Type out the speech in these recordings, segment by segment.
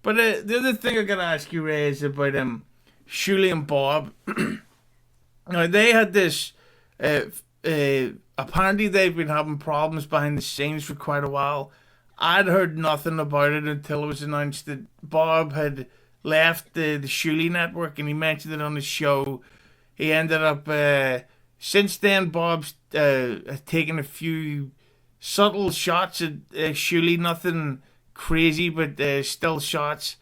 But the other thing I gotta ask you, Ray, is about Shuli and Bob. Now they had this. Apparently they've been having problems behind the scenes for quite a while. I'd heard nothing about it until it was announced that Bob had left the Shuli network, and he mentioned it on his show. He ended up since then. Bob's taken a few subtle shots at Shuli, nothing crazy, but still shots.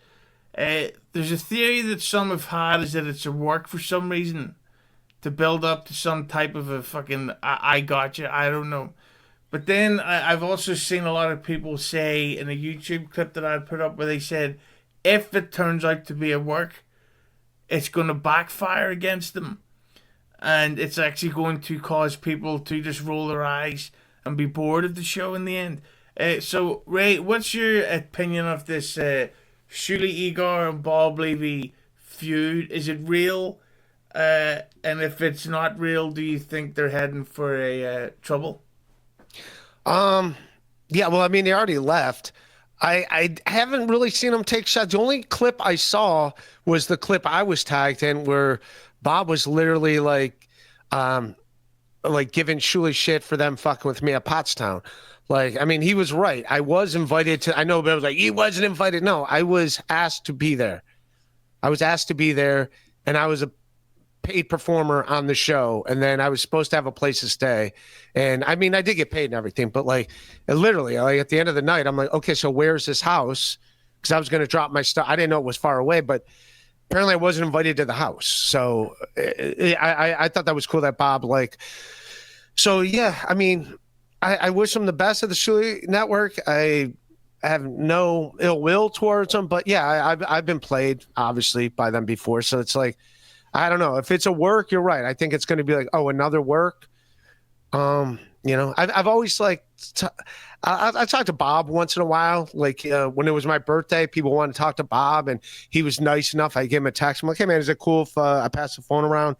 There's a theory that some have had is that it's a work for some reason to build up to some type of a fucking I gotcha. I don't know. But then I've also seen a lot of people say in a YouTube clip that I put up where they said if it turns out to be a work, it's going to backfire against them. And it's actually going to cause people to just roll their eyes and be bored of the show in the end. So, Ray, what's your opinion of this Shuli Igor and Bob Levy feud? Is it real? And if it's not real, do you think they're heading for a trouble? Yeah, well, I mean, they already left. I haven't really seen them take shots. The only clip I saw was the clip I was tagged in where Bob was literally like giving Shuli shit for them fucking with me at Pottstown. Like, I mean, he was right. I was invited to, I know, but I was like, he wasn't invited. No, I was asked to be there. I was asked to be there, and I was a paid performer on the show, and then I was supposed to have a place to stay. And I mean, I did get paid and everything, but like literally, like at the end of the night, I'm like, okay, so where's this house? Because I was going to drop my stuff. I didn't know it was far away, but apparently I wasn't invited to the house. So I thought that was cool that Bob so yeah, I mean, I wish him the best at the Shuli network. I have no ill will towards them, but yeah, I've been played obviously by them before. So it's like, I don't know if it's a work. You're right. I think it's going to be like, oh, another work. You know, I've always I talked to Bob once in a while. Like when it was my birthday, people wanted to talk to Bob, and he was nice enough. I gave him a text. I'm like, hey man, is it cool if I pass the phone around?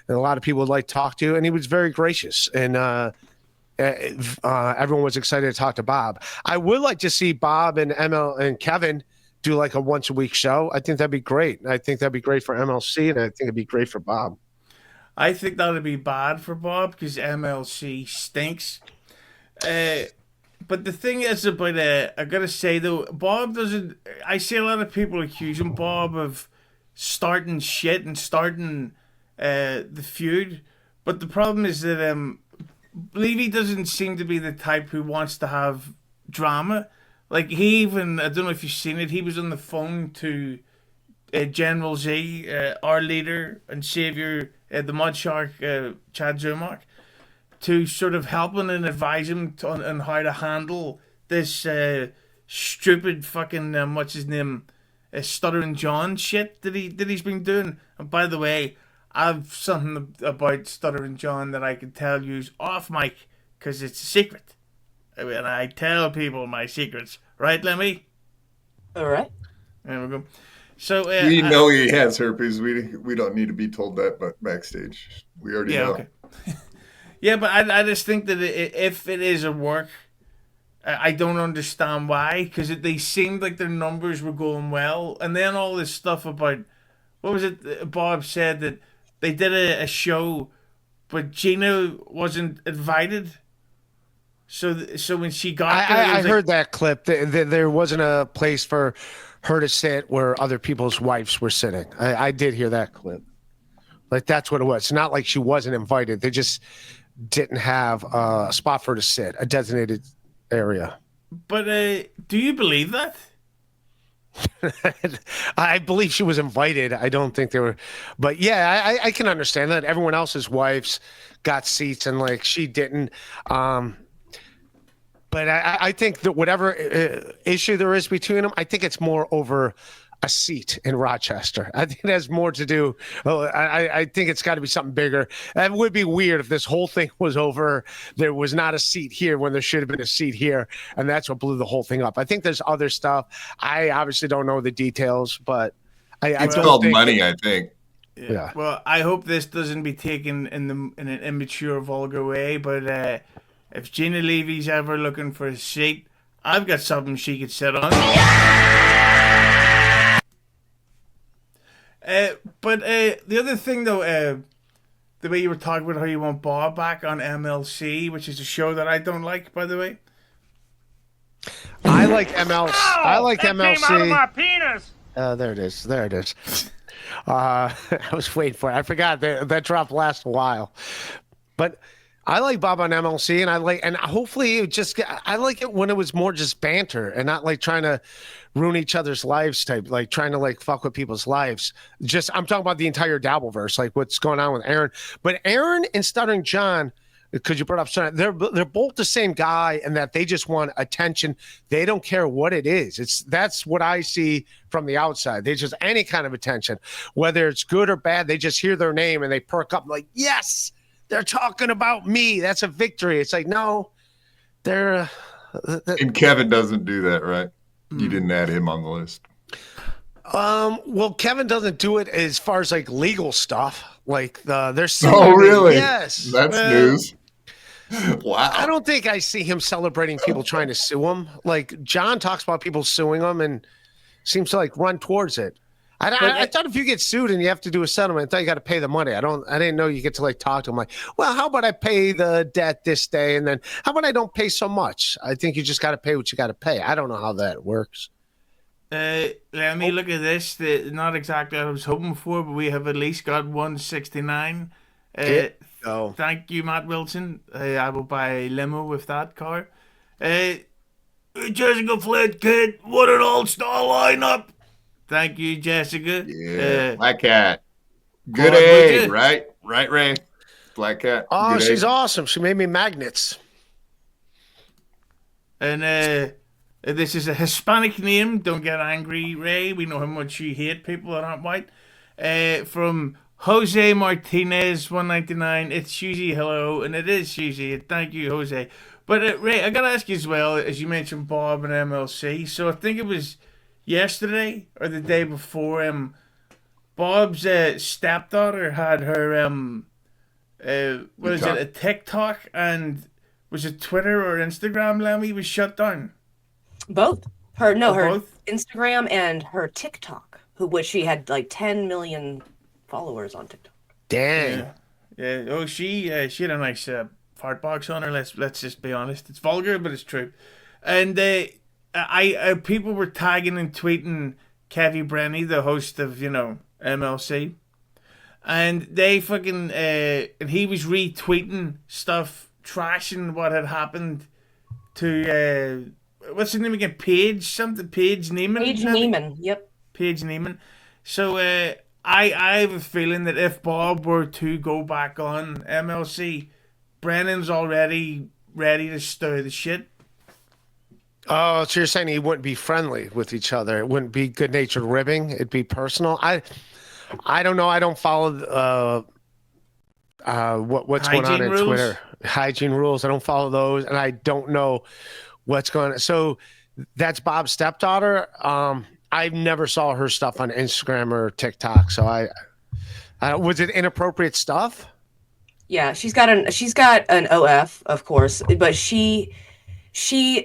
And a lot of people would like to talk to you, and he was very gracious. And everyone was excited to talk to Bob. I would like to see Bob and ML and Kevin do like a once a week show. I think that'd be great. I think that'd be great for MLC, and I think it'd be great for Bob. I think that'd be bad for Bob because MLC stinks. But the thing is about I gotta say though, Bob doesn't. I see a lot of people accusing Bob of starting shit and starting the feud, but the problem is that Levy doesn't seem to be the type who wants to have drama. Like he even, I don't know if you've seen it, he was on the phone to General Z, our leader and savior, the Mud Shark, Chad Zumock, to sort of help him and advise him on how to handle this stupid fucking, what's his name, Stuttering John shit that he's been doing. And by the way, I've something about Stuttering John that I can tell you off mic because it's a secret. And I tell people my secrets. Right, Lemmi? All right. There we go. So we know he has herpes. We don't need to be told that, but backstage we already know. Okay. Yeah, but I just think that if it is a work, I don't understand why, because they seemed like their numbers were going well, and then all this stuff about what was it? Bob said that they did a show, but Gina wasn't invited. So when she got there, I heard that clip. There wasn't a place for her to sit where other people's wives were sitting. I did hear that clip. Like that's what it was. It's not like she wasn't invited. They just didn't have a spot for her to sit, a designated area. But do you believe that? I believe she was invited. I don't think they were, but yeah, I can understand that. Everyone else's wives got seats and like she didn't. But I think that whatever issue there is between them, I think it's more over a seat in Rochester. I think it has more to do. I think it's got to be something bigger. That would be weird if this whole thing was over. There was not a seat here when there should have been a seat here, and that's what blew the whole thing up. I think there's other stuff. I obviously don't know the details, but it's called money. I think. Yeah. Well, I hope this doesn't be taken in an immature, vulgar way, but. If Gina Levy's ever looking for a seat, I've got something she could sit on. Yeah! But the other thing, though, the way you were talking about how you want Bob back on MLC, which is a show that I don't like, by the way. I like MLC. I like that MLC. Came out of my penis. There it is. There it is. I was waiting for it. I forgot that dropped last a while, but I like Bob on MLC, and hopefully I like it when it was more just banter and not like trying to ruin each other's lives type, like trying to like fuck with people's lives. I'm talking about the entire Dabbleverse, like what's going on with Aaron. But Aaron and Stuttering John, because you brought up Stuttering, they're both the same guy, and that they just want attention. They don't care what it is. That's what I see from the outside. They just any kind of attention, whether it's good or bad. They just hear their name and they perk up like, yes, they're talking about me. That's a victory. It's like, no, they're. And Kevin doesn't do that, right? You didn't add him on the list. Well, Kevin doesn't do it as far as like legal stuff. Like there's. Oh, really? Yes. That's news. Wow. I don't think I see him celebrating people trying to sue him. Like John talks about people suing him and seems to like run towards it. I thought if you get sued and you have to do a settlement, I thought you got to pay the money. I didn't know you get to like talk to him like, well, how about I pay the debt this day, and then how about I don't pay so much? I think you just got to pay what you got to pay. I don't know how that works. Let me look at this. Not exactly what I was hoping for, but we have at least got 169. Thank you, Matt Wilson. I will buy a limo with that car. Jessica Flint, kid, what an all-star lineup. Thank you, Jessica. Yeah, Black Cat. Good egg, right? Right, Ray? Black Cat. Oh, good she's egg. awesome. She made me magnets. And this is a Hispanic name. Don't get angry, Ray. We know how much you hate people that aren't white. From Jose Martinez, 199. It's Hughezy, hello. And it is Hughezy. Thank you, Jose. But, Ray, I got to ask you as well, as you mentioned Bob and MLC. So I think it was yesterday or the day before, Bob's stepdaughter had her a TikTok, and was it Twitter or Instagram, Lemmi, was shut down? Both. Her Both? Instagram and her TikTok, which she had like 10 million followers on TikTok. Damn. Yeah. Oh, she had a nice fart box on her. Let's just be honest. It's vulgar, but it's true. And people were tagging and tweeting Kevy Brenny, the host of, MLC. And they fucking, and he was retweeting stuff, trashing what had happened to, what's her name again? Paige Neeman? Paige Neeman, yep. Paige Neeman. So, I have a feeling that if Bob were to go back on MLC, Brennan's already ready to stir the shit. Oh, so you're saying he wouldn't be friendly with each other? It wouldn't be good-natured ribbing? It'd be personal? I don't know. I don't follow what's Hygiene going on in rules? Twitter. Hygiene rules. I don't follow those, and I don't know what's going on. So that's Bob's stepdaughter. I never saw her stuff on Instagram or TikTok. So I was it inappropriate stuff? Yeah, she's got an OF, of course, but she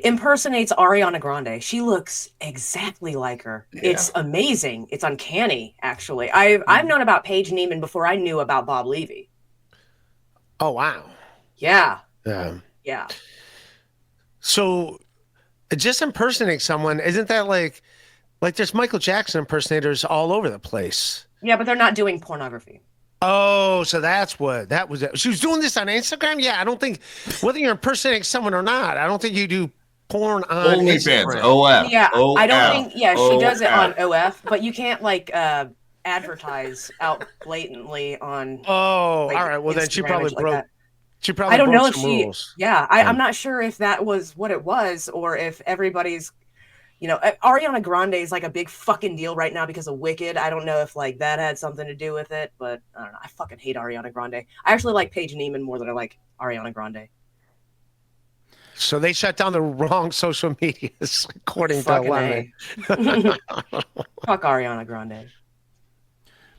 impersonates Ariana Grande. She looks exactly like her. Yeah. It's amazing. It's uncanny, actually. I've known about Paige Neeman before I knew about Bob Levy. Oh, wow. Yeah. Yeah. So just impersonating someone, isn't that like there's Michael Jackson impersonators all over the place? Yeah, but they're not doing pornography. Oh, so that's what that was. She was doing this on Instagram? Yeah, I don't think, whether you're impersonating someone or not, I don't think you do porn on Instagram. OnlyFans, OF. Yeah, OF. I don't think, she does it on OF, but you can't advertise out blatantly on. Oh, all right. Well, then she probably broke. That. She probably I don't broke know if some rules. Yeah, I'm not sure if that was what it was, or if everybody's. Ariana Grande is like a big fucking deal right now because of Wicked. I don't know if that had something to do with it, but I don't know. I fucking hate Ariana Grande. I actually like Paige Neeman more than I like Ariana Grande. So they shut down the wrong social medias, according to Lemmi. Fuck Ariana Grande.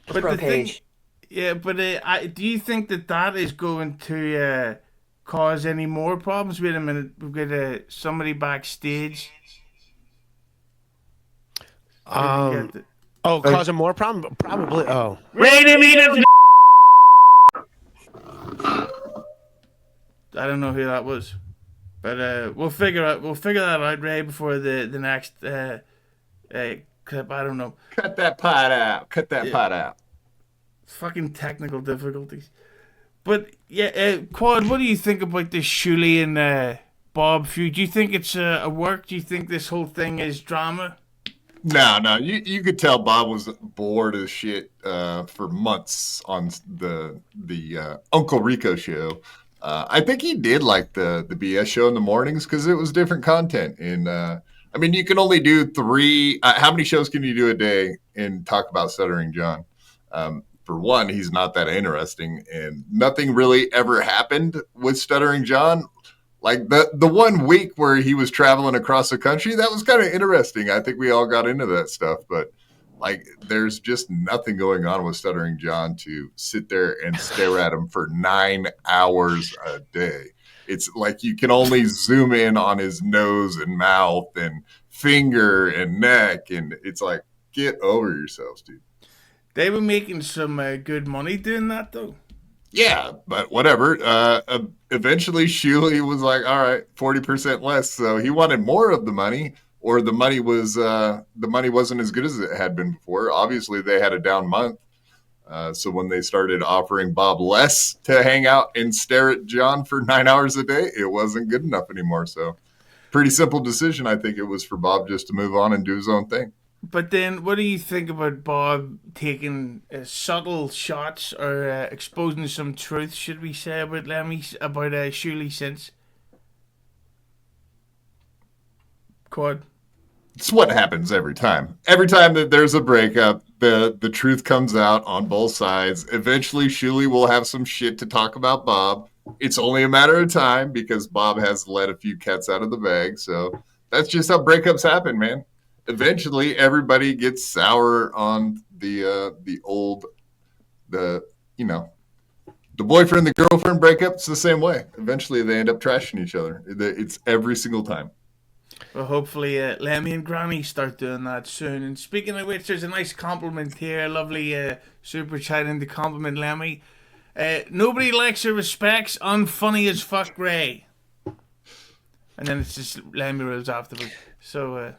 But the Paige. Do you think that is going to cause any more problems? Wait a minute, we've got somebody backstage. Oh, causing more problem? Probably. Oh. I don't know who that was, but we'll figure that out, Ray, before the next clip. I don't know. Cut that pot out. Cut that pot out. Fucking technical difficulties. But yeah, Quad, what do you think about this Shuli and Bob feud? Do you think it's a work? Do you think this whole thing is drama? No. You could tell Bob was bored as shit for months on the Uncle Rico show. I think he did like the BS show in the mornings because it was different content. And I mean, you can only do 3. How many shows can you do a day and talk about Stuttering John? For one, he's not that interesting, and nothing really ever happened with Stuttering John. Like the 1 week where he was traveling across the country, that was kind of interesting. I think we all got into that stuff, but like there's just nothing going on with Stuttering John to sit there and stare at him for 9 hours a day. It's like you can only zoom in on his nose and mouth and finger and neck, and it's like, get over yourselves, dude. They were making some good money doing that, though. Yeah, but whatever. Eventually, Shuli was like, all right, 40% less. So he wanted more of the money, or the money wasn't as good as it had been before. Obviously, they had a down month. So when they started offering Bob less to hang out and stare at John for 9 hours a day, it wasn't good enough anymore. So pretty simple decision. I think it was for Bob just to move on and do his own thing. But then, what do you think about Bob taking subtle shots or exposing some truth, should we say, about Lemmi, about Shuli since? Quad. It's what happens every time. Every time that there's a breakup, the truth comes out on both sides. Eventually, Shuli will have some shit to talk about Bob. It's only a matter of time because Bob has let a few cats out of the bag. So that's just how breakups happen, man. Eventually, everybody gets sour on the boyfriend, the girlfriend breakup. It's the same way. Eventually, they end up trashing each other. It's every single time. Well, hopefully, Lemmi and Granny start doing that soon. And speaking of which, there's a nice compliment here. Lovely super chat in to compliment Lemmi. Nobody likes or respects unfunny as fuck Ray. And then it's just Lemmi rules afterwards. So,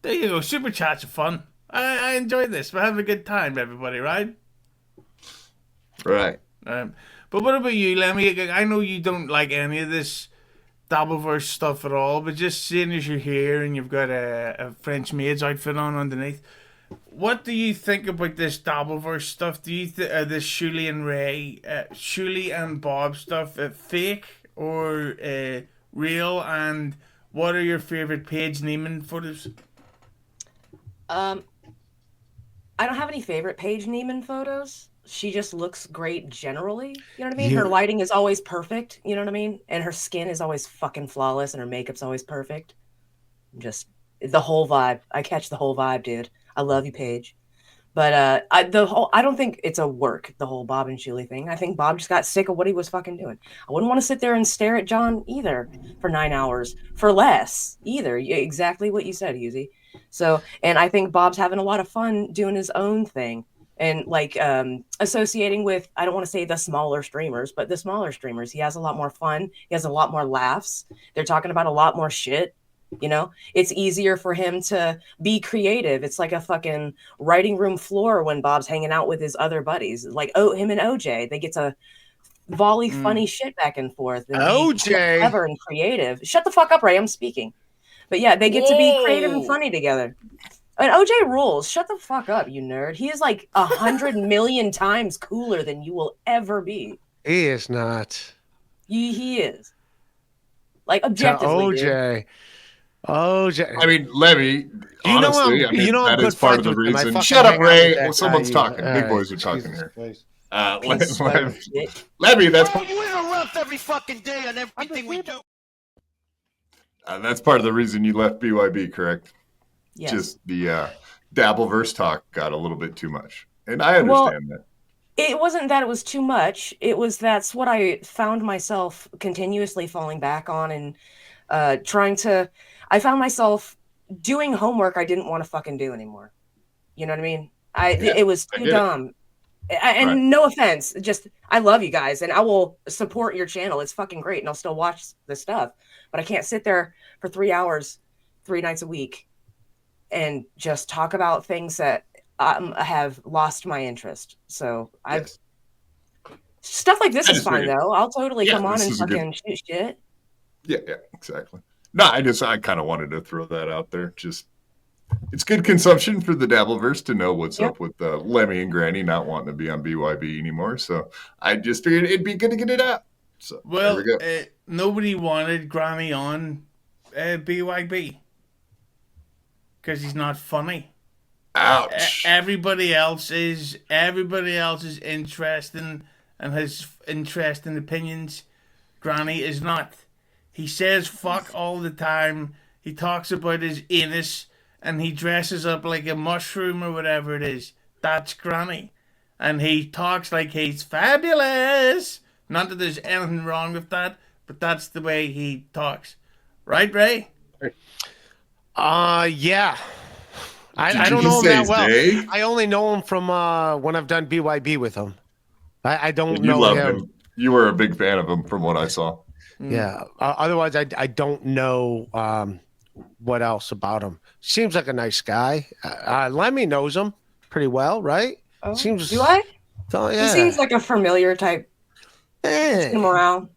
there you go. Super chats are fun. I enjoyed this. We're having a good time, everybody, right? Right. But what about you, Lemmi? I know you don't like any of this Dabbleverse stuff at all, but just seeing as you're here and you've got a French maid's outfit on underneath, what do you think about this Dabbleverse stuff? Do you this Shuli and Bob stuff fake or real? And what are your favorite Paige Neeman photos? I don't have any favorite Paige Neeman photos. She just looks great generally. You know what I mean? Her lighting is always perfect. You know what I mean? And her skin is always fucking flawless and her makeup's always perfect. Just the whole vibe. I catch the whole vibe, dude. I love you, Paige. But I don't think it's a work, the whole Bob and Shuli thing. I think Bob just got sick of what he was fucking doing. I wouldn't want to sit there and stare at John either for 9 hours for less either. Exactly what you said, Hughezy. So, and I think Bob's having a lot of fun doing his own thing and like associating with, I don't want to say the smaller streamers, but the smaller streamers. He has a lot more fun. He has a lot more laughs. They're talking about a lot more shit. You know, it's easier for him to be creative. It's like a fucking writing room floor when Bob's hanging out with his other buddies, like him and OJ. They get to volley funny shit back and forth. And OJ, clever and creative. Shut the fuck up, Ray. I'm speaking. But yeah, they get to be creative and funny together. And OJ rules. Shut the fuck up, you nerd. He is like 100 million times cooler than you will ever be. He is not. He is. Like objectively. OJ. Dude. OJ. I mean, Lemmi, honestly, that is part of the reason. Shut up, Ray. Someone's talking. Big boys are talking here. Lemmi, that's you interrupt every fucking day on everything we do. That's part of the reason you left BYB, correct? Yes. Just the Dabbleverse talk got a little bit too much. And I understand that. It wasn't that it was too much. It was that's what I found myself continuously falling back on and I found myself doing homework I didn't want to fucking do anymore. You know what I mean? Yeah, it was I too get it. dumb. And Right. no offense, just I love you guys, and I will support your channel. It's fucking great, and I'll still watch the stuff. But I can't sit there for 3 hours, 3 nights a week, and just talk about things that have lost my interest. So Yes. stuff like this I is just fine figured- though. I'll totally Yeah, come on this and is a good- fucking shoot shit. Yeah, exactly. No, I kind of wanted to throw that out there. Just it's good consumption for the Dabbleverse to know what's Yep. up with Lemmi and Granny not wanting to be on BYB anymore. So I just figured it'd be good to get it out. So Well, there we go. nobody wanted Granny on BYB because he's not funny. Ouch. Everybody else is interesting and has interesting opinions. Granny is not. He says fuck all the time. He talks about his anus and he dresses up like a mushroom or whatever it is. That's Granny. And he talks like he's fabulous. Not that there's anything wrong with that, but that's the way he talks. Right, Ray? Yeah. I Did don't you know him say that well. Zay? I only know him from when I've done BYB with him. I don't You know loved him. him. You were a big fan of him from what I saw. Yeah. Otherwise, I don't know what else about him. Seems like a nice guy. Lemmi knows him pretty well, right? Oh, Seems. do I? Oh, yeah. He seems like a familiar type. Eh. Seen him around.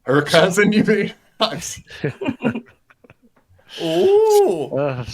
Her cousin, you mean? Oh,